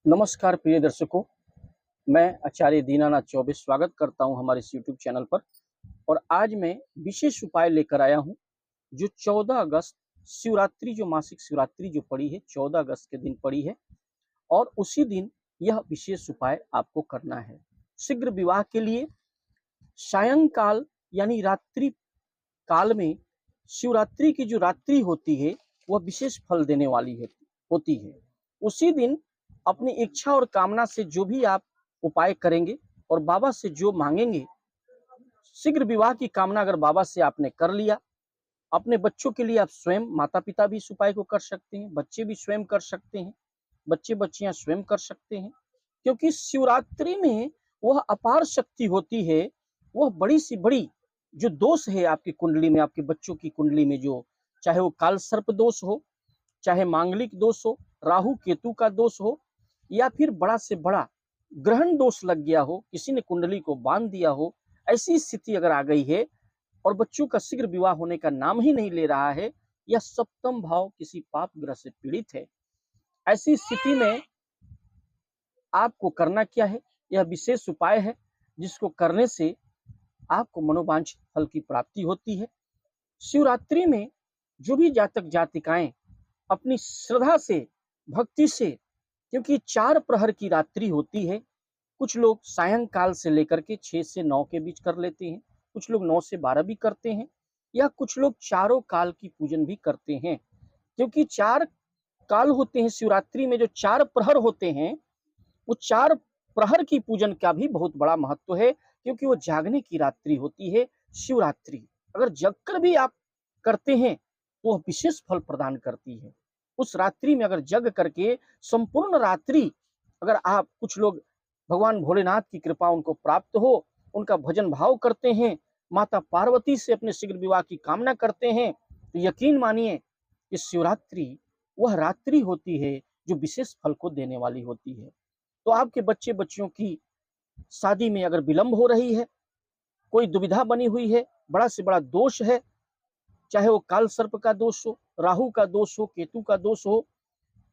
नमस्कार प्रिय दर्शकों, मैं आचार्य दीनानाथ चौबे स्वागत करता हूं हमारे इस यूट्यूब चैनल पर। और आज मैं विशेष उपाय लेकर आया हूं जो 14 अगस्त शिवरात्रि, जो मासिक शिवरात्रि जो पड़ी है 14 अगस्त के दिन पड़ी है, और उसी दिन यह विशेष उपाय आपको करना है। शीघ्र विवाह के लिए सायंकाल यानी रात्रि काल में शिवरात्रि की जो रात्रि होती है वह विशेष फल देने वाली होती है। उसी दिन अपनी इच्छा और कामना से जो भी आप उपाय करेंगे और बाबा से जो मांगेंगे, शीघ्र विवाह की कामना अगर बाबा से आपने कर लिया, अपने बच्चों के लिए आप स्वयं माता पिता भी इस उपाय को कर सकते हैं, बच्चे भी स्वयं कर सकते हैं, बच्चे बच्चियां स्वयं कर सकते हैं। क्योंकि शिवरात्रि में वह अपार शक्ति होती है, वह बड़ी सी बड़ी जो दोष है आपकी कुंडली में, आपके बच्चों की कुंडली में, जो चाहे वो काल सर्प दोष हो, चाहे मांगलिक दोष हो, राहु केतु का दोष हो, या फिर बड़ा से बड़ा ग्रहण दोष लग गया हो, किसी ने कुंडली को बांध दिया हो, ऐसी स्थिति अगर आ गई है और बच्चों का शीघ्र विवाह होने का नाम ही नहीं ले रहा है, या सप्तम भाव किसी पाप ग्रह से पीड़ित है, ऐसी स्थिति में आपको करना क्या है? यह विशेष उपाय है जिसको करने से आपको मनोवांछित फल की प्राप्ति होती है। शिवरात्रि में जो भी जातक जातिकाएं अपनी श्रद्धा से, भक्ति से, क्योंकि 4 प्रहर की रात्रि होती है, कुछ लोग सायंकाल से लेकर के 6 से 9 के बीच कर लेते हैं, कुछ लोग 9 से 12 भी करते हैं, या कुछ लोग चारों काल की पूजन भी करते हैं। क्योंकि 4 काल होते हैं शिवरात्रि में, जो 4 प्रहर होते हैं, वो 4 प्रहर की पूजन का भी बहुत बड़ा महत्व है, क्योंकि वो जागने की रात्रि होती है शिवरात्रि। अगर जगकर भी आप करते हैं तो वह विशेष फल प्रदान करती है। उस रात्रि में अगर जग करके संपूर्ण रात्रि अगर आप, कुछ लोग भगवान भोलेनाथ की कृपा उनको प्राप्त हो, उनका भजन भाव करते हैं, माता पार्वती से अपने शीघ्र विवाह की कामना करते हैं, तो यकीन मानिए कि शिवरात्रि वह रात्रि होती है जो विशेष फल को देने वाली होती है। तो आपके बच्चे बच्चियों की शादी में अगर विलंब हो रही है, कोई दुविधा बनी हुई है, बड़ा से बड़ा दोष है, चाहे वो काल सर्प का दोष हो, राहु का दोष हो, केतु का दोष हो,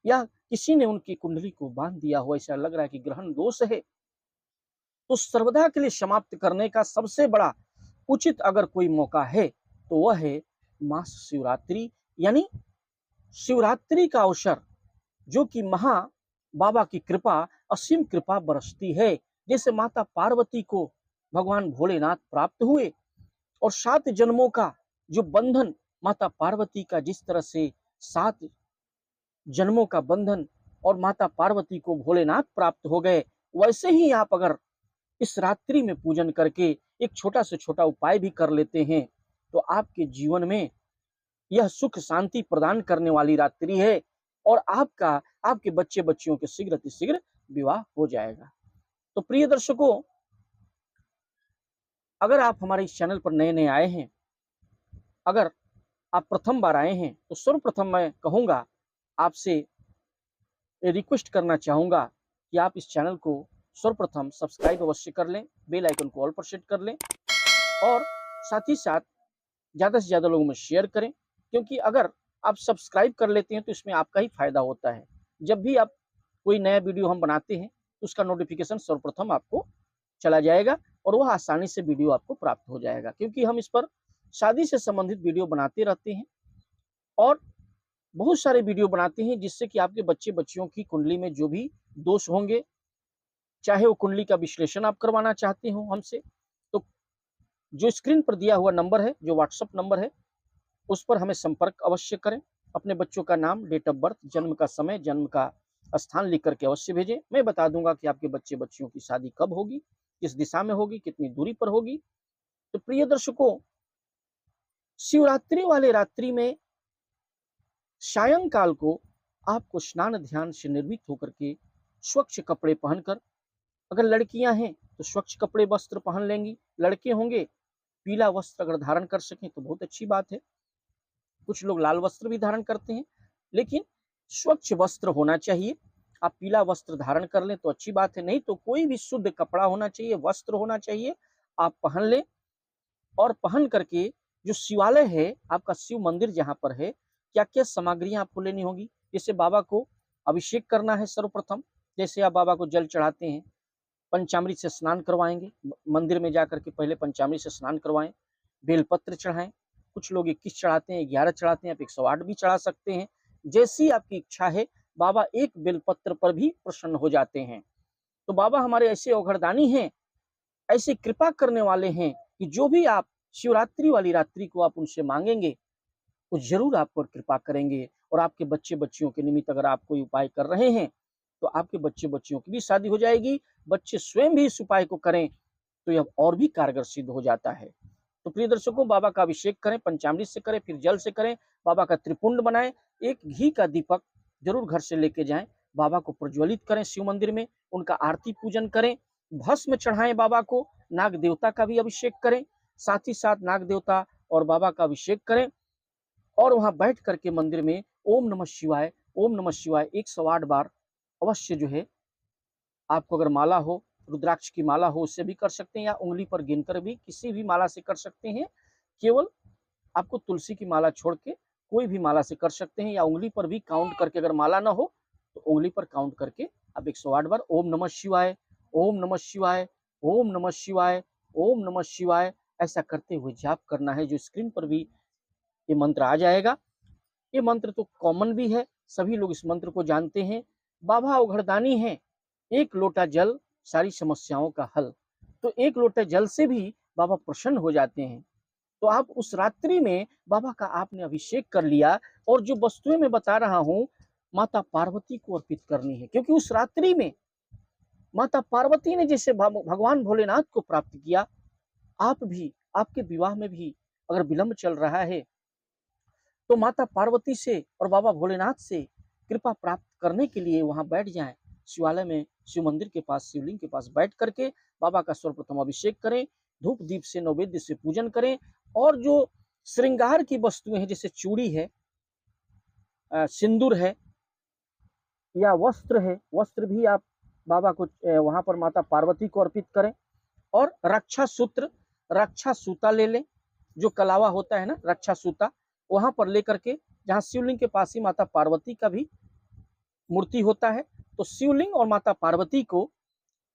या किसी ने उनकी कुंडली को बांध दिया हो, ऐसा लग रहा है कि ग्रहण दोष है, तो सर्वदा के लिए समाप्त करने का सबसे बड़ा उचित अगर कोई मौका है तो वह है मास शिवरात्रि, यानी शिवरात्रि का अवसर, जो कि महा बाबा की कृपा, असीम कृपा बरसती है। जैसे माता पार्वती को भगवान भोलेनाथ प्राप्त हुए और 7 जन्मों का जो बंधन माता पार्वती का, जिस तरह से 7 जन्मों का बंधन और माता पार्वती को भोलेनाथ प्राप्त हो गए, वैसे ही आप अगर इस रात्रि में पूजन करके एक छोटा से छोटा उपाय भी कर लेते हैं तो आपके जीवन में यह सुख शांति प्रदान करने वाली रात्रि है, और आपका, आपके बच्चे बच्चियों के शीघ्र अतिशीघ्र विवाह हो जाएगा। तो प्रिय दर्शकों, अगर आप हमारे इस चैनल पर नए नए आए हैं, अगर आप प्रथम बार आए हैं, तो सर्वप्रथम मैं कहूंगा, आपसे रिक्वेस्ट करना चाहूंगा कि आप इस चैनल को सर्वप्रथम सब्सक्राइब अवश्य कर लें, बेल आइकन को ऑल पर सेट कर लें, और साथ ही साथ ज़्यादा से ज़्यादा लोगों में शेयर करें। क्योंकि अगर आप सब्सक्राइब कर लेते हैं तो इसमें आपका ही फायदा होता है। जब भी आप कोई नया वीडियो हम बनाते हैं तो उसका नोटिफिकेशन सर्वप्रथम आपको चला जाएगा और वह आसानी से वीडियो आपको प्राप्त हो जाएगा। क्योंकि हम इस पर शादी से संबंधित वीडियो बनाते रहते हैं और बहुत सारे वीडियो बनाते हैं, जिससे कि आपके बच्चे बच्चियों की कुंडली में जो भी दोष होंगे, चाहे वो कुंडली का विश्लेषण आप करवाना चाहते हो हमसे, तो जो स्क्रीन पर दिया हुआ नंबर है, जो व्हाट्सएप नंबर है, उस पर हमें संपर्क अवश्य करें। अपने बच्चों का नाम, डेट ऑफ बर्थ, जन्म का समय, जन्म का स्थान लिख करके अवश्य भेजें। मैं बता दूंगा कि आपके बच्चे बच्चियों की शादी कब होगी, किस दिशा में होगी, कितनी दूरी पर होगी। तो प्रिय दर्शकों, शिवरात्रि वाले रात्रि में सायंकाल को आपको स्नान ध्यान से निर्मित होकर के स्वच्छ कपड़े पहनकर, अगर लड़कियां हैं तो स्वच्छ कपड़े वस्त्र पहन लेंगी, लड़के होंगे पीला वस्त्र अगर धारण कर सकें तो बहुत अच्छी बात है। कुछ लोग लाल वस्त्र भी धारण करते हैं, लेकिन स्वच्छ वस्त्र होना चाहिए। आप पीला वस्त्र धारण कर लें तो अच्छी बात है, नहीं तो कोई भी शुद्ध कपड़ा होना चाहिए, वस्त्र होना चाहिए, आप पहन लें। और पहन करके जो शिवालय है, आपका शिव मंदिर जहाँ पर है, क्या क्या सामग्रियां आपको लेनी होगी। जैसे बाबा को अभिषेक करना है सर्वप्रथम, जैसे आप बाबा को जल चढ़ाते हैं, पंचामृत से स्नान करवाएंगे, मंदिर में जाकर के पहले पंचामृत से स्नान करवाएं, बेलपत्र चढ़ाएं। कुछ लोग 21 चढ़ाते हैं, 11 चढ़ाते हैं, आप 108 भी चढ़ा सकते हैं, जैसी आपकी इच्छा है। बाबा एक बेलपत्र पर भी प्रसन्न हो जाते हैं। तो बाबा हमारे ऐसे औघड़दानी हैं, ऐसे कृपा करने वाले हैं कि जो भी आप शिवरात्रि वाली रात्रि को आप उनसे मांगेंगे, वो जरूर आप पर कृपा करेंगे। और आपके बच्चे बच्चियों के निमित्त अगर आप कोई उपाय कर रहे हैं तो आपके बच्चे बच्चियों की भी शादी हो जाएगी। बच्चे स्वयं भी इस उपाय को करें तो यह और भी कारगर सिद्ध हो जाता है। तो प्रिय दर्शकों, बाबा का अभिषेक करें, पंचामृत से करें, फिर जल से करें, बाबा का त्रिपुंड बनाएं, एक घी का दीपक जरूर घर से लेके जाएं, बाबा को प्रज्वलित करें शिव मंदिर में, उनका आरती पूजन करें, भस्म चढ़ाएं बाबा को, नाग देवता का भी अभिषेक करें, साथ ही साथ नाग देवता और बाबा का अभिषेक करें। और वहां बैठ करके मंदिर में ओम नमः शिवाय, ओम नमः शिवाय 108 बार अवश्य जो है, आपको अगर माला हो, रुद्राक्ष की माला हो, उससे भी कर सकते हैं, या उंगली पर गिनकर भी किसी भी माला से कर सकते हैं। केवल आपको तुलसी की माला छोड़ के कोई भी माला से कर सकते हैं, या उंगली पर भी काउंट करके, अगर माला ना हो तो उंगली पर काउंट करके आप 108 बार ओम नमः शिवाय, ओम नमः शिवाय, ओम नमः शिवाय, ओम नमः शिवाय ऐसा करते हुए जाप करना है। जो स्क्रीन पर भी ये मंत्र आ जाएगा। ये मंत्र तो कॉमन भी है, सभी लोग इस मंत्र को जानते हैं। बाबा औघड़दानी है, एक लोटा जल सारी समस्याओं का हल। तो एक लोटा जल से भी बाबा प्रसन्न हो जाते हैं। तो आप उस रात्रि में बाबा का आपने अभिषेक कर लिया, और जो वस्तुएं मैं बता रहा हूं माता पार्वती को अर्पित करनी है, क्योंकि उस रात्रि में माता पार्वती ने जैसे भगवान भोलेनाथ को प्राप्त किया, आप भी, आपके विवाह में भी अगर विलंब चल रहा है तो माता पार्वती से और बाबा भोलेनाथ से कृपा प्राप्त करने के लिए वहां बैठ जाएं, शिवालय में, शिव मंदिर के पास, शिवलिंग के पास बैठ करके बाबा का सर्वप्रथम अभिषेक करें, धूप दीप से नैवेद्य से पूजन करें। और जो श्रृंगार की वस्तुएं हैं, जैसे चूड़ी है, सिंदूर है, या वस्त्र है, वस्त्र भी आप बाबा को वहां पर माता पार्वती को अर्पित करें। और रक्षा सूत्र, रक्षा सूता ले लें, जो कलावा होता है ना, रक्षा सूता, वहां पर लेकर के, जहां शिवलिंग के पास ही माता पार्वती का भी मूर्ति होता है, तो शिवलिंग और माता पार्वती को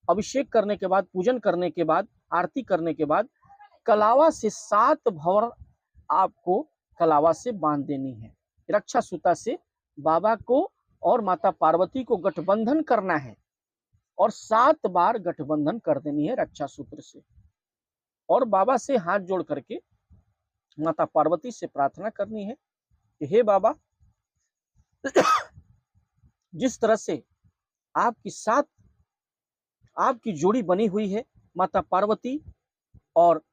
अभिषेक करने के बाद, पूजन करने के बाद, आरती करने के बाद कलावा से 7 भंवर आपको कलावा से बांध देनी है। रक्षा सूता से बाबा को और माता पार्वती को गठबंधन करना है, और 7 बार गठबंधन कर देनी है रक्षा सूत्र से। और बाबा से हाथ जोड़ करके माता पार्वती से प्रार्थना करनी है कि हे बाबा, जिस तरह से आपकी जोड़ी बनी हुई है, माता पार्वती और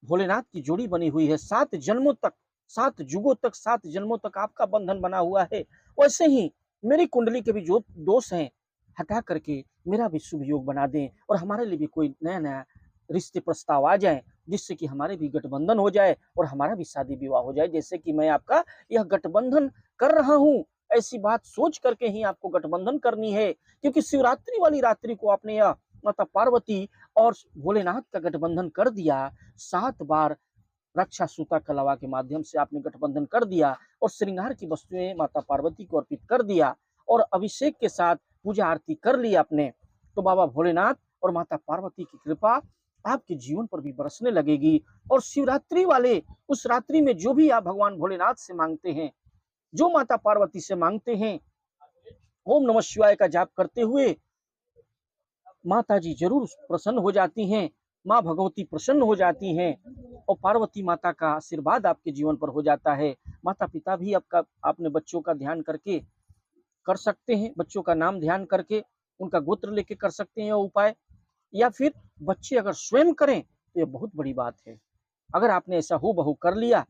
भोलेनाथ की जोड़ी बनी हुई है, 7 जन्मों तक, 7 युगों तक, 7 जन्मों तक आपका बंधन बना हुआ है, वैसे ही मेरी कुंडली के भी जो दोष हैं हटा करके मेरा भी शुभ योग बना दें, और हमारे लिए भी कोई नया नया रिश्ते प्रस्ताव आ जाए, जिससे कि हमारे भी गठबंधन हो जाए और हमारा भी शादी विवाह हो जाए, जैसे कि मैं आपका यह गठबंधन कर रहा हूँ। ऐसी बात सोच करके ही आपको गठबंधन करनी है, क्योंकि शिवरात्रि वाली रात्रि को आपने यह माता पार्वती और भोलेनाथ का गठबंधन कर दिया, 7 बार रक्षा सूता कलावा के माध्यम से आपने गठबंधन कर दिया, और श्रृंगार की वस्तुएं माता पार्वती को अर्पित कर दिया, और अभिषेक के साथ पूजा आरती कर ली आपने। तो बाबा भोलेनाथ और माता पार्वती की कृपा आपके जीवन पर भी बरसने लगेगी। और शिवरात्रि वाले उस रात्रि में जो भी आप भगवान भोलेनाथ से मांगते हैं, जो माता पार्वती से मांगते हैं, ओम नमः शिवाय का जाप करते हुए माता जी जरूर प्रसन्न हो जाती हैं, माँ भगवती प्रसन्न हो जाती हैं, और पार्वती माता का आशीर्वाद आपके जीवन पर हो जाता है। माता पिता भी आपने बच्चों का ध्यान करके कर सकते हैं, बच्चों का नाम ध्यान करके उनका गोत्र लेके कर सकते हैं उपाय, या फिर बच्चे अगर स्वयं करें तो ये बहुत बड़ी बात है। अगर आपने ऐसा हूबहू कर लिया,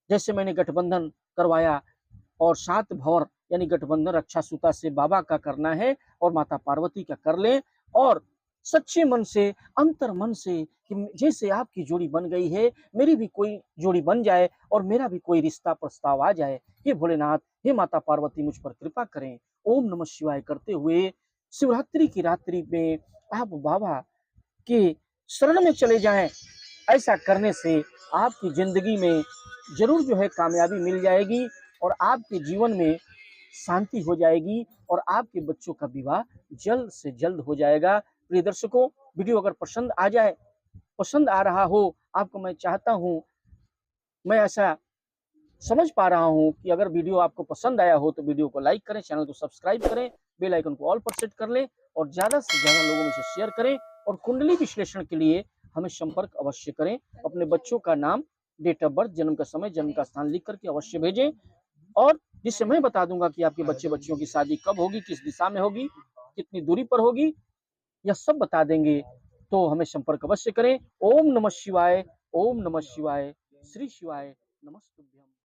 जैसे मैंने गठबंधन करवाया, और 7 भंवर यानी गठबंधन रक्षा सूता से बाबा का करना है और माता पार्वती का कर लें, और सच्चे मन से, अंतर मन से, कि जैसे आपकी जोड़ी बन गई है, मेरी भी कोई जोड़ी बन जाए और मेरा भी कोई रिश्ता प्रस्ताव आ जाए। हे भोलेनाथ, हे माता पार्वती, मुझ पर कृपा करें। ओम नमः शिवाय करते हुए शिवरात्रि की रात्रि में आप बाबा के शरण में चले जाएं। ऐसा करने से आपकी जिंदगी में जरूर जो है कामयाबी मिल जाएगी, और आपके जीवन में शांति हो जाएगी और आपके बच्चों का विवाह जल्द से जल्द हो जाएगा। प्रिय दर्शकों, वीडियो अगर पसंद आ रहा हो आपको, मैं चाहता हूँ, मैं ऐसा समझ पा रहा हूँ कि अगर वीडियो आपको पसंद आया हो तो वीडियो को लाइक करें, चैनल को सब्सक्राइब करें, बेल आइकन को ऑल पर सेट कर लें और ज़्यादा से ज़्यादा लोगों में से शेयर करें। और कुंडली विश्लेषण के लिए हमें संपर्क अवश्य करें। अपने बच्चों का नाम, डेट ऑफ बर्थ, जन्म का समय, जन्म का स्थान लिख करके अवश्य भेजें, और जिससे मैं बता दूंगा कि आपके बच्चों की शादी कब होगी, किस दिशा में होगी, कितनी दूरी पर होगी, यह सब बता देंगे। तो हमें संपर्क अवश्य करें। ओम नमः शिवाय, ओम नमः शिवाय, श्री शिवाय नमस्तुभ्यम।